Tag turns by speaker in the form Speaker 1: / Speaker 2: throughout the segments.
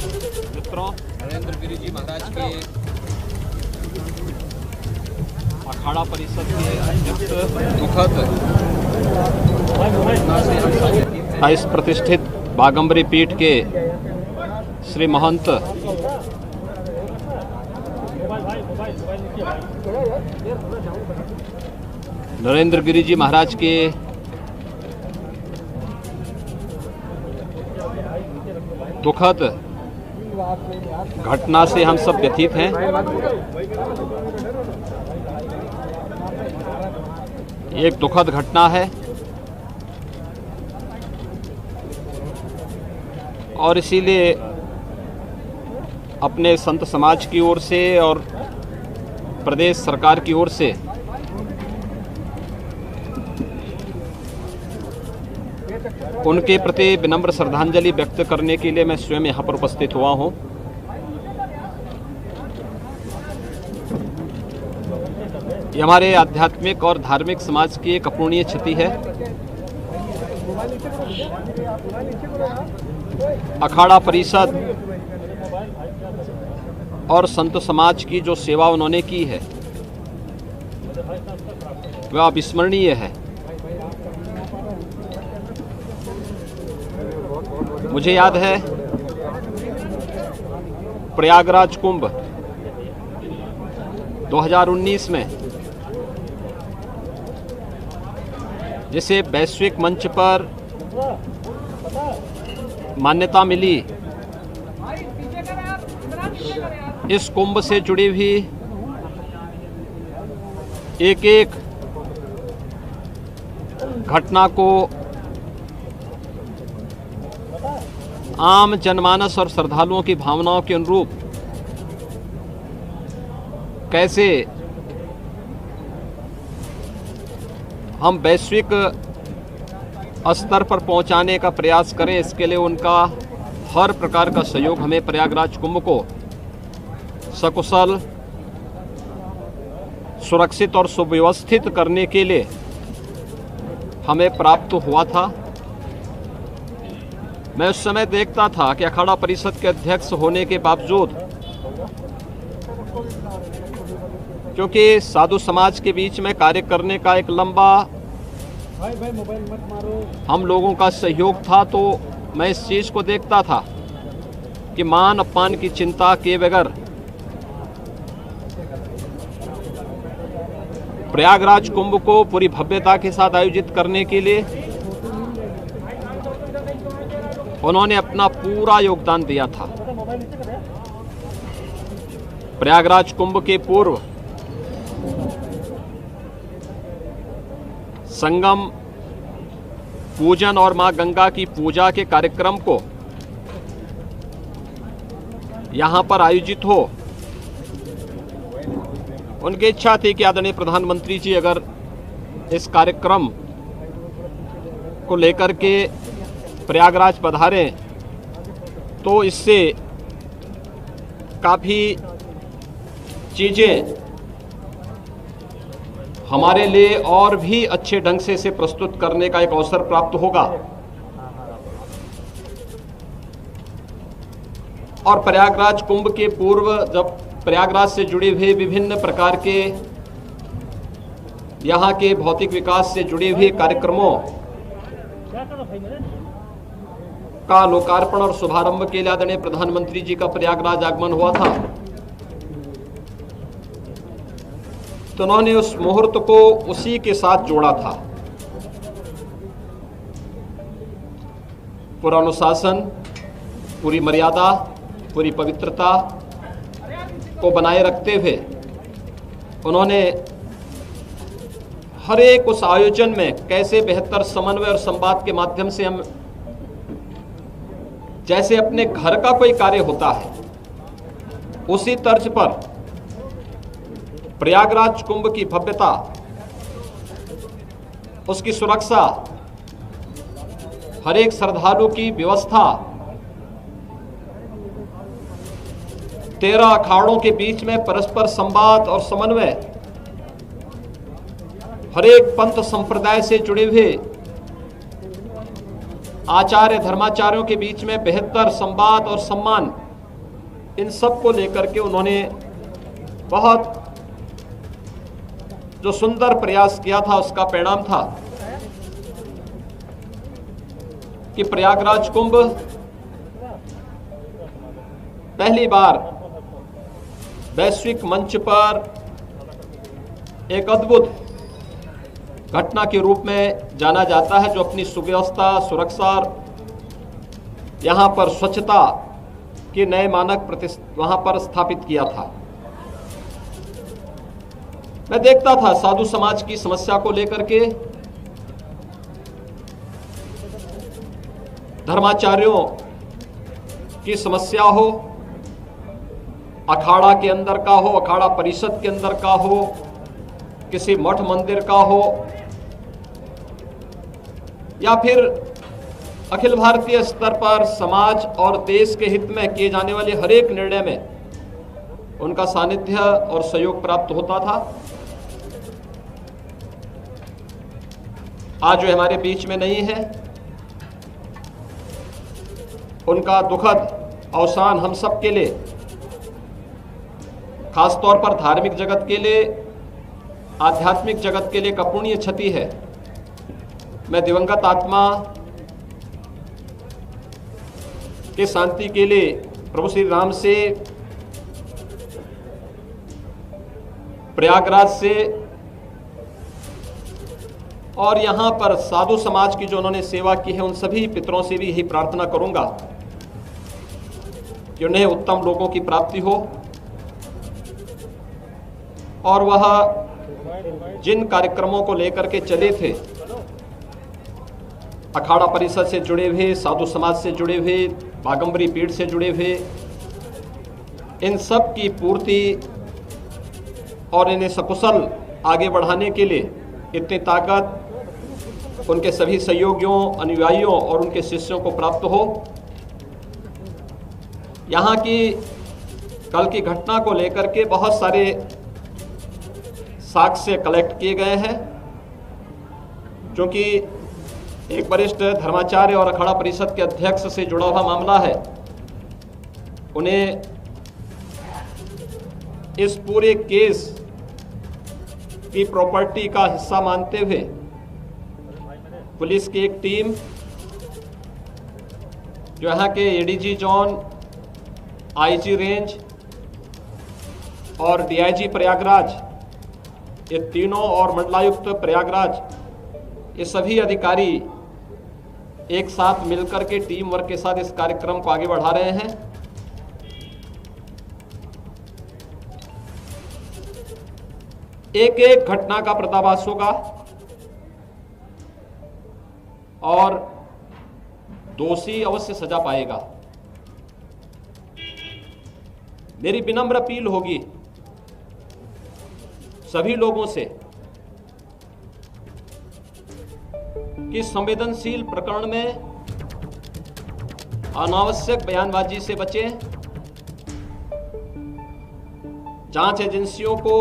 Speaker 1: मित्रों,
Speaker 2: नरेंद्र गिरि जी महाराज के
Speaker 1: अखाड़ा परिषद के अध्यक्ष
Speaker 2: दुखद
Speaker 1: इस प्रतिष्ठित बागंबरी पीठ के श्री महंत नरेंद्र गिरि जी महाराज के दुखद घटना से हम सब व्यथित हैं। एक दुखद घटना है और इसीलिए अपने संत समाज की ओर से और प्रदेश सरकार की ओर से उनके प्रति विनम्र श्रद्धांजलि व्यक्त करने के लिए मैं स्वयं यहाँ पर उपस्थित हुआ हूँ। ये हमारे आध्यात्मिक और धार्मिक समाज की एक अपूरणीय क्षति है। अखाड़ा परिषद और संत समाज की जो सेवा उन्होंने की है वह अविस्मरणीय है। मुझे याद है प्रयागराज कुंभ 2019 में जिसे वैश्विक मंच पर मान्यता मिली, इस कुंभ से जुड़ी हुई एक एक घटना को आम जनमानस और श्रद्धालुओं की भावनाओं के अनुरूप कैसे हम वैश्विक स्तर पर पहुंचाने का प्रयास करें, इसके लिए उनका हर प्रकार का सहयोग हमें प्रयागराज कुंभ को सकुशल, सुरक्षित और सुव्यवस्थित करने के लिए हमें प्राप्त हुआ था। मैं उस समय देखता था कि अखाड़ा परिषद के अध्यक्ष होने के बावजूद, क्योंकि साधु समाज के बीच में कार्य करने का एक लंबा हम लोगों का सहयोग था, तो मैं इस चीज़ को देखता था कि मान अपमान की चिंता किए बगैर प्रयागराज कुंभ को पूरी भव्यता के साथ आयोजित करने के लिए उन्होंने अपना पूरा योगदान दिया था। प्रयागराज कुंभ के पूर्व संगम पूजन और मां गंगा की पूजा के कार्यक्रम को यहां पर आयोजित हो, उनकी इच्छा थी कि आदरणीय प्रधानमंत्री जी अगर इस कार्यक्रम को लेकर के प्रयागराज पधारें तो इससे काफ़ी चीज़ें हमारे लिए और भी अच्छे ढंग से इसे प्रस्तुत करने का एक अवसर प्राप्त होगा। और प्रयागराज कुंभ के पूर्व जब प्रयागराज से जुड़े हुए विभिन्न प्रकार के यहाँ के भौतिक विकास से जुड़े हुए कार्यक्रमों का लोकार्पण और शुभारंभ के लिए आदरणीय प्रधानमंत्री जी का प्रयागराज आगमन हुआ था, तो उन्होंने उस मुहूर्त को उसी के साथ जोड़ा था। पूरा अनुशासन, पूरी मर्यादा, पूरी पवित्रता को बनाए रखते हुए उन्होंने हर एक उस आयोजन में कैसे बेहतर समन्वय और संवाद के माध्यम से हम जैसे अपने घर का कोई कार्य होता है उसी तर्ज पर प्रयागराज कुंभ की भव्यता, उसकी सुरक्षा, हर एक श्रद्धालु की व्यवस्था, 13 अखाड़ों के बीच में परस्पर संवाद और समन्वय, हर एक पंथ संप्रदाय से जुड़े हुए आचार्य धर्माचार्यों के बीच में बेहतर संवाद और सम्मान इन सब को लेकर के उन्होंने बहुत जो सुंदर प्रयास किया था, उसका परिणाम था कि प्रयागराज कुंभ पहली बार वैश्विक मंच पर एक अद्भुत घटना के रूप में जाना जाता है, जो अपनी सुव्यवस्था, सुरक्षा, यहाँ पर स्वच्छता के नए मानक वहाँ पर स्थापित किया था। मैं देखता था साधु समाज की समस्या को लेकर के, धर्माचार्यों की समस्या हो, अखाड़ा के अंदर का हो, अखाड़ा परिषद के अंदर का हो, किसी मठ मंदिर का हो, या फिर अखिल भारतीय स्तर पर समाज और देश के हित में किए जाने वाले हर एक निर्णय में उनका सानिध्य और सहयोग प्राप्त होता था। आज वे हमारे बीच में नहीं है। उनका दुखद अवसान हम सब के लिए, खासतौर पर धार्मिक जगत के लिए, आध्यात्मिक जगत के लिए एक अपूर्णीय क्षति है। मैं दिवंगत आत्मा की शांति के लिए प्रभु श्री राम से, प्रयागराज से और यहाँ पर साधु समाज की जो उन्होंने सेवा की है, उन सभी पितरों से भी यही प्रार्थना करूंगा कि उन्हें उत्तम लोगों की प्राप्ति हो और वह जिन कार्यक्रमों को लेकर के चले थे, अखाड़ा परिषद से जुड़े हुए, साधु समाज से जुड़े हुए, बागंबरी पीठ से जुड़े हुए, इन सब की पूर्ति और इन्हें सकुशल आगे बढ़ाने के लिए इतनी ताकत उनके सभी सहयोगियों, अनुयायियों और उनके शिष्यों को प्राप्त हो। यहाँ की कल की घटना को लेकर के बहुत सारे साक्ष्य कलेक्ट किए गए हैं, क्योंकि एक वरिष्ठ धर्माचार्य और अखाड़ा परिषद के अध्यक्ष से जुड़ा हुआ मामला है। उन्हें इस पूरे केस की प्रॉपर्टी का हिस्सा मानते हुए पुलिस की एक टीम, जो यहाँ के एडीजी जोन, आईजी रेंज और डीआईजी प्रयागराज, ये तीनों, और मंडलायुक्त प्रयागराज, ये सभी अधिकारी एक साथ मिलकर के टीम वर्क के साथ इस कार्यक्रम को आगे बढ़ा रहे हैं। एक एक घटना का पर्दाफाश होगा और दोषी अवश्य सजा पाएगा। मेरी विनम्र अपील होगी सभी लोगों से कि संवेदनशील प्रकरण में अनावश्यक बयानबाजी से बचें। जांच एजेंसियों को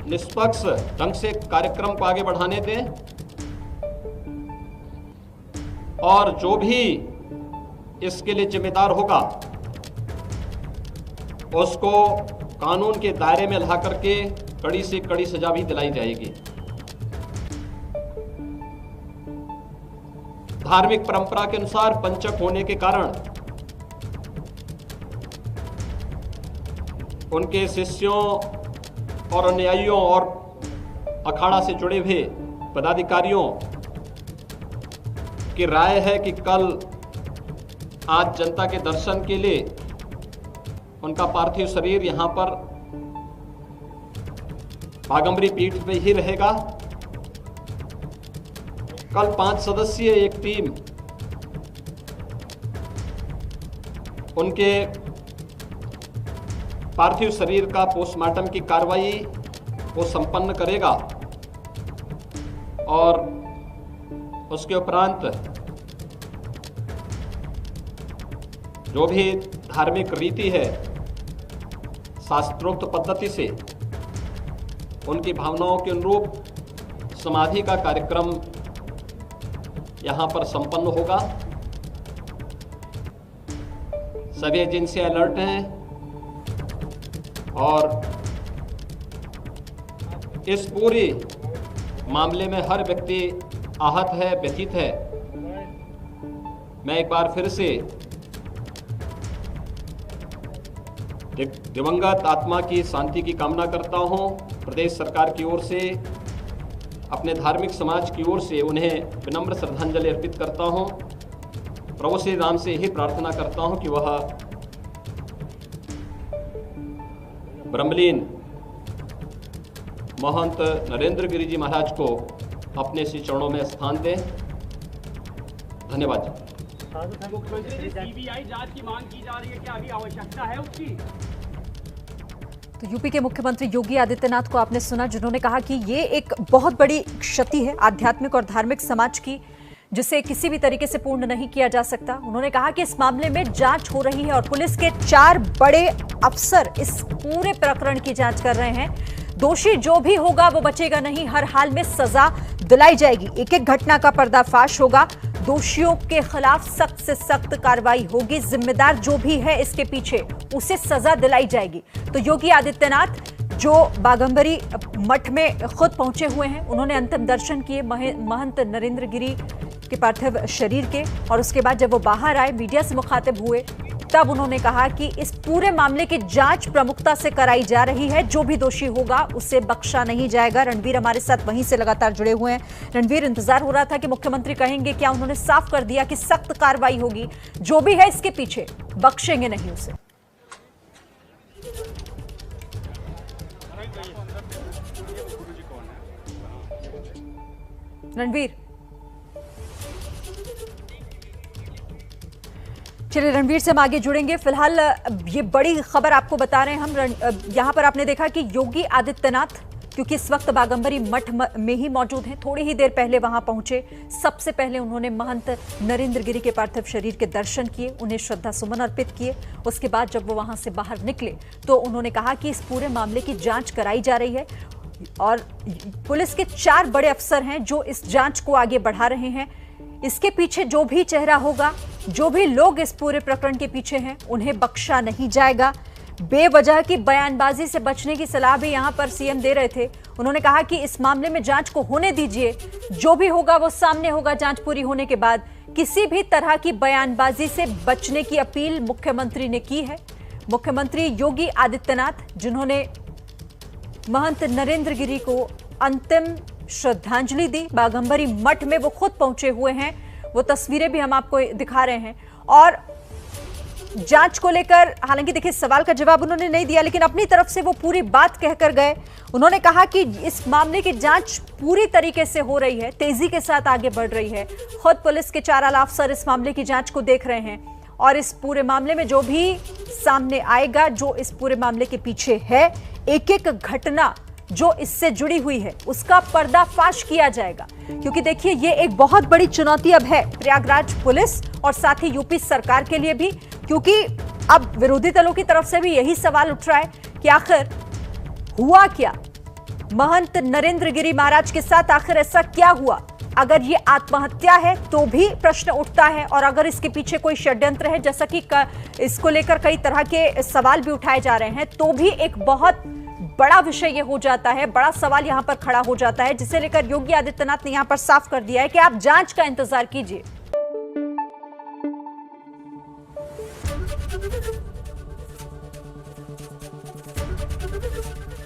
Speaker 1: निष्पक्ष ढंग से कार्यक्रम को आगे बढ़ाने दें और जो भी इसके लिए जिम्मेदार होगा उसको कानून के दायरे में ला करके कड़ी से कड़ी सजा भी दिलाई जाएगी। धार्मिक परंपरा के अनुसार पंचक होने के कारण उनके शिष्यों और अनुयायियों और अखाड़ा से जुड़े हुए पदाधिकारियों की राय है कि कल आज जनता के दर्शन के लिए उनका पार्थिव शरीर यहाँ पर बागंबरी पीठ में ही रहेगा। कल 5 सदस्यीय एक टीम उनके पार्थिव शरीर का पोस्टमार्टम की कार्रवाई को संपन्न करेगा और उसके उपरांत जो भी धार्मिक रीति है, शास्त्रोक्त पद्धति से उनकी भावनाओं के अनुरूप समाधि का कार्यक्रम यहाँ पर संपन्न होगा। सभी एजेंसियां अलर्ट हैं, और इस पूरे मामले में हर व्यक्ति आहत है, व्यथित है। मैं एक बार फिर से दिवंगत आत्मा की शांति की कामना करता हूं। प्रदेश सरकार की ओर से, अपने धार्मिक समाज की ओर से उन्हें विनम्र श्रद्धांजलि अर्पित करता हूं। प्रभु श्री राम से यही प्रार्थना करता हूं कि वह ब्रह्मलीन महंत नरेंद्र गिरी जी महाराज को अपने श्री चरणों में स्थान दें। धन्यवाद।
Speaker 3: मुख्यमंत्री सीबीआई जांच की मांग की जा रही है, क्या अभी आवश्यकता है उसकी?
Speaker 4: तो यूपी के मुख्यमंत्री योगी आदित्यनाथ को आपने सुना, जिन्होंने कहा कि ये एक बहुत बड़ी क्षति है आध्यात्मिक और धार्मिक समाज की, जिसे किसी भी तरीके से पूर्ण नहीं किया जा सकता। उन्होंने कहा कि इस मामले में जांच हो रही है और पुलिस के 4 बड़े अफसर इस पूरे प्रकरण की जांच कर रहे हैं। दोषी जो भी होगा वो बचेगा नहीं, हर हाल में सजा दिलाई जाएगी। एक एक घटना का पर्दाफाश होगा, दोषियों के खिलाफ सख्त से सख्त कार्रवाई होगी। जिम्मेदार जो भी है इसके पीछे, उसे सजा दिलाई जाएगी। तो योगी आदित्यनाथ जो बागंबरी मठ में खुद पहुंचे हुए हैं, उन्होंने अंतिम दर्शन किए महंत नरेंद्र गिरी के पार्थिव शरीर के, और उसके बाद जब वो बाहर आए, मीडिया से मुखातिब हुए, तब उन्होंने कहा कि इस पूरे मामले की जांच प्रमुखता से कराई जा रही है। जो भी दोषी होगा उसे बख्शा नहीं जाएगा। रणवीर हमारे साथ वहीं से लगातार जुड़े हुए हैं। रणवीर, इंतजार हो रहा था कि मुख्यमंत्री कहेंगे, क्या उन्होंने साफ कर दिया कि सख्त कार्रवाई होगी, जो भी है इसके पीछे, बख्शेंगे नहीं उसे? रणवीर, चलिए रणवीर से हम आगे जुड़ेंगे। फिलहाल ये बड़ी खबर आपको बता रहे हैं हम। यहाँ पर आपने देखा कि योगी आदित्यनाथ, क्योंकि इस वक्त बागंबरी मठ में ही मौजूद हैं, थोड़ी ही देर पहले वहां पहुंचे। सबसे पहले उन्होंने महंत नरेंद्र गिरी के पार्थिव शरीर के दर्शन किए, उन्हें श्रद्धा सुमन अर्पित किए। उसके बाद जब वो वहां से बाहर निकले तो उन्होंने कहा कि इस पूरे मामले की जांच कराई जा रही है और पुलिस के 4 बड़े अफसर हैं जो इस जांच को आगे बढ़ा रहे हैं। इसके पीछे जो भी चेहरा होगा, जो भी लोग इस पूरे प्रकरण के पीछे हैं, उन्हें बख्शा नहीं जाएगा। बेवजह की बयानबाजी से बचने की सलाह भी यहां पर सीएम दे रहे थे। उन्होंने कहा कि इस मामले में जांच को होने दीजिए, जो भी होगा वो सामने होगा जांच पूरी होने के बाद। किसी भी तरह की बयानबाजी से बचने की अपील मुख्यमंत्री ने की है। मुख्यमंत्री योगी आदित्यनाथ, जिन्होंने महंत नरेंद्र गिरी को अंतिम श्रद्धांजलि दी, बागंबरी मठ में वो खुद पहुंचे हुए हैं। वो तस्वीरें भी हम आपको दिखा रहे हैं। और जांच को लेकर हालांकि देखिए सवाल का जवाब उन्होंने नहीं दिया, लेकिन अपनी तरफ से वो पूरी बात कहकर गए। उन्होंने कहा कि इस मामले की जांच पूरी तरीके से हो रही है, तेजी के साथ आगे बढ़ रही है। खुद पुलिस के 4 आला अफसर इस मामले की जांच को देख रहे हैं और इस पूरे मामले में जो भी सामने आएगा, जो इस पूरे मामले के पीछे है, एक एक घटना जो इससे जुड़ी हुई है, उसका पर्दाफाश किया जाएगा। क्योंकि देखिए ये एक बहुत बड़ी चुनौती अब है प्रयागराज पुलिस और साथ ही यूपी सरकार के लिए भी, क्योंकि अब विरोधी दलों की तरफ से भी यही सवाल उठ रहा है कि आखिर हुआ क्या महंत नरेंद्र गिरी महाराज के साथ, आखिर ऐसा क्या हुआ? अगर ये आत्महत्या है तो भी प्रश्न उठता है, और अगर इसके पीछे कोई षड्यंत्र है, जैसा कि इसको लेकर कई तरह के सवाल भी उठाए जा रहे हैं, तो भी एक बहुत बड़ा विषय ये हो जाता है, बड़ा सवाल यहां पर खड़ा हो जाता है, जिसे लेकर योगी आदित्यनाथ ने यहां पर साफ कर दिया है कि आप जांच का इंतजार कीजिए।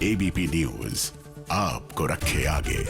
Speaker 5: एबीपी न्यूज आपको रखे आगे।